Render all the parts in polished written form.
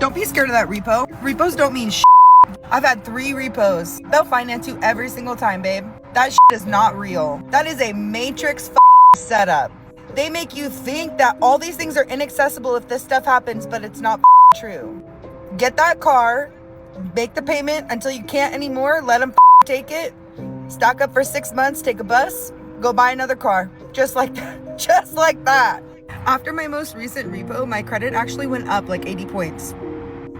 Don't be scared of that repo. Repos don't mean shit. I've had 3 repos. They'll finance you every single time, babe. That shit is not real. That is a matrix setup. They make you think that all these things are inaccessible if this stuff happens, but it's not true. Get that car, make the payment until you can't anymore, let them take it, stock up for 6 months, take a bus, go buy another car. Just like that. Just like that. After my most recent repo, my credit actually went up like 80 points.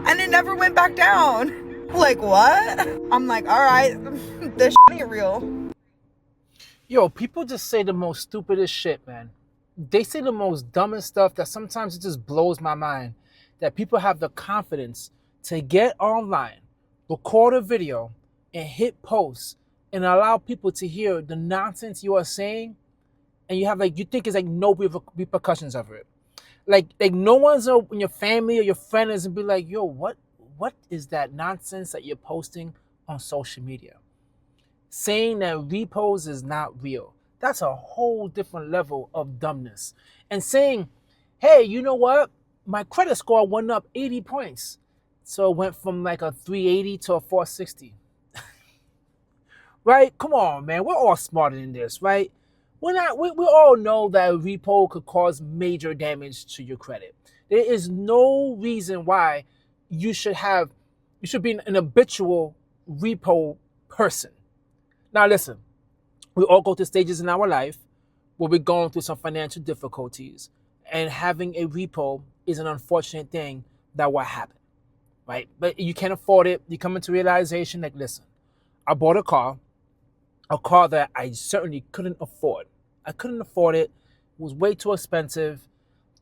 And it never went back down. Like, what? I'm like, all right, this ain't real. Yo, people just say the most stupidest shit, man. They say the most dumbest stuff that sometimes it just blows my mind. That people have the confidence to get online, record a video, and hit post, and allow people to hear the nonsense you are saying, and you think it's like no repercussions of it. Like no one's in your family or your friend is and be like, yo, what is that nonsense that you're posting on social media? Saying that repos is not real. That's a whole different level of dumbness. And saying, hey, you know what? My credit score went up 80 points. So it went from like a 380 to a 460. Right? Come on, man. We're all smarter than this, right? We all know that a repo could cause major damage to your credit. There is no reason why you should be an habitual repo person. Now listen, we all go through stages in our life where we're going through some financial difficulties, and having a repo is an unfortunate thing that will happen, right? But you can't afford it. You come into realization like, listen, I bought a car that I certainly couldn't afford. I couldn't afford it. It was way too expensive.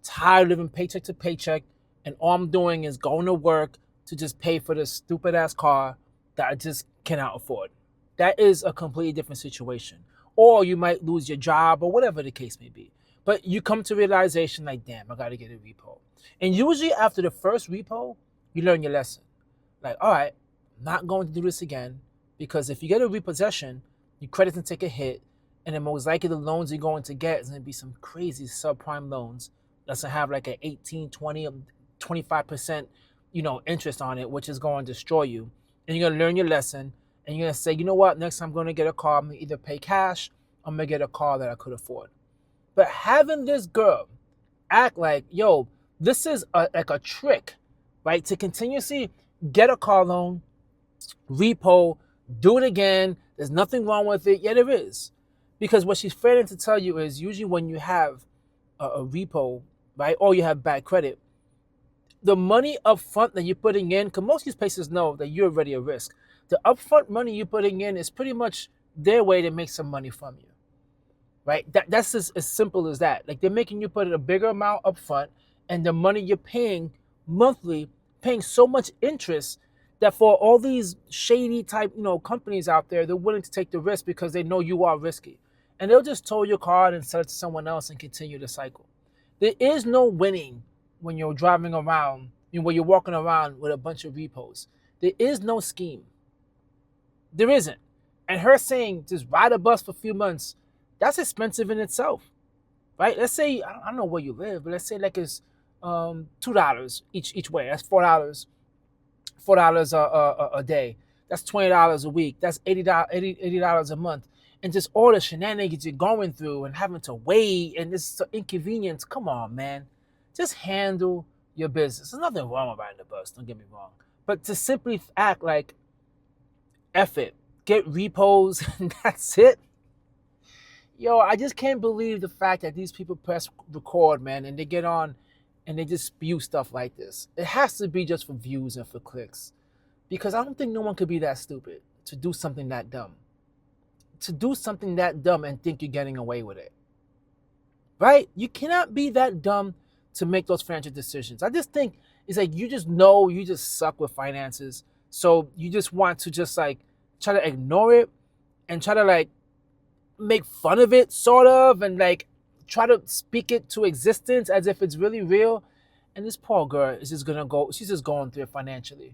Tired of living paycheck to paycheck, and all I'm doing is going to work to just pay for this stupid ass car that I just cannot afford. That is a completely different situation. Or you might lose your job or whatever the case may be. But you come to realization like, damn, I got to get a repo. And usually after the first repo, you learn your lesson. Like, all right, I'm not going to do this again, because if you get a repossession, your credit's going to take a hit, and then most likely the loans you're going to get is going to be some crazy subprime loans that's going to have like an 18, 20, 25%, interest on it, which is going to destroy you. And you're going to learn your lesson, and you're going to say, you know what, next time I'm going to get a car, I'm going to either pay cash, or I'm going to get a car that I could afford. But having this girl act like, yo, this is like a trick, right? To continuously get a car loan, repo, do it again. There's nothing wrong with it. Yeah, there is. Because what she's failing to tell you is usually when you have a repo, right, or you have bad credit, the money up front that you're putting in, because most of these places know that you're already a risk. The upfront money you're putting in is pretty much their way to make some money from you, right? That's as simple as that. Like, they're making you put a bigger amount up front, and the money you're paying monthly, paying so much interest that for all these shady type, companies out there, they're willing to take the risk because they know you are risky. And they'll just tow your car and sell it to someone else and continue the cycle. There is no winning when you're driving around, when you're walking around with a bunch of repos. There is no scheme. There isn't. And her saying just ride a bus for a few months, that's expensive in itself, right? Let's say, I don't know where you live, but let's say like it's $2 each way. That's $4 a day. That's $20 a week. That's $80 a month. And just all the shenanigans you're going through and having to wait and this inconvenience. Come on, man. Just handle your business. There's nothing wrong with riding the bus, don't get me wrong. But to simply act like, F it, get repos, and that's it. Yo, I just can't believe the fact that these people press record, man, and they get on and they just spew stuff like this. It has to be just for views and for clicks. Because I don't think no one could be that stupid to do something that dumb. To do something that dumb and think you're getting away with it. Right? You cannot be that dumb to make those financial decisions. I just think it's like you just suck with finances. So you just want to just like try to ignore it and try to like make fun of it sort of and like try to speak it to existence as if it's really real. And this poor girl is just she's just going through it financially,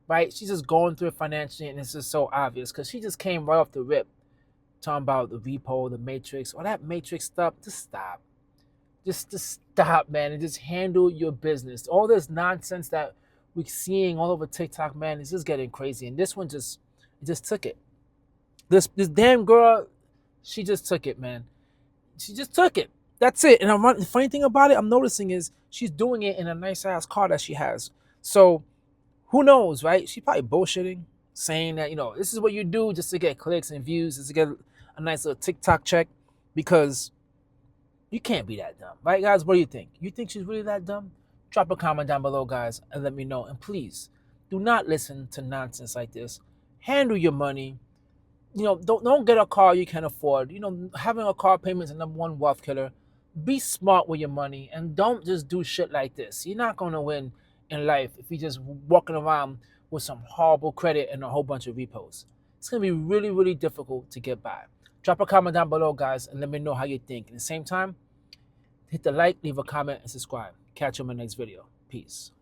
right? She's just going through it financially, and it's just so obvious because she just came right off the rip talking about the repo, the matrix, all that matrix stuff. Just stop. Just stop, man, and just handle your business. All this nonsense that we're seeing all over TikTok, man, it's just getting crazy. And this one just took it. This damn girl, she just took it, man. She just took it. That's it. And the funny thing about it, I'm noticing is she's doing it in a nice ass car that she has. So who knows, right? She's probably bullshitting, saying that, this is what you do just to get clicks and views, just to get a nice little TikTok check, because you can't be that dumb, right, guys? What do you think? You think she's really that dumb? Drop a comment down below, guys, and let me know. And please, do not listen to nonsense like this. Handle your money. Don't get a car you can't afford. Having a car payment is the number one wealth killer. Be smart with your money and don't just do shit like this. You're not going to win in life if you're just walking around with some horrible credit and a whole bunch of repos. It's going to be really, really difficult to get by. Drop a comment down below, guys, and let me know how you think. At the same time, hit the like, leave a comment, and subscribe. Catch you in my next video. Peace.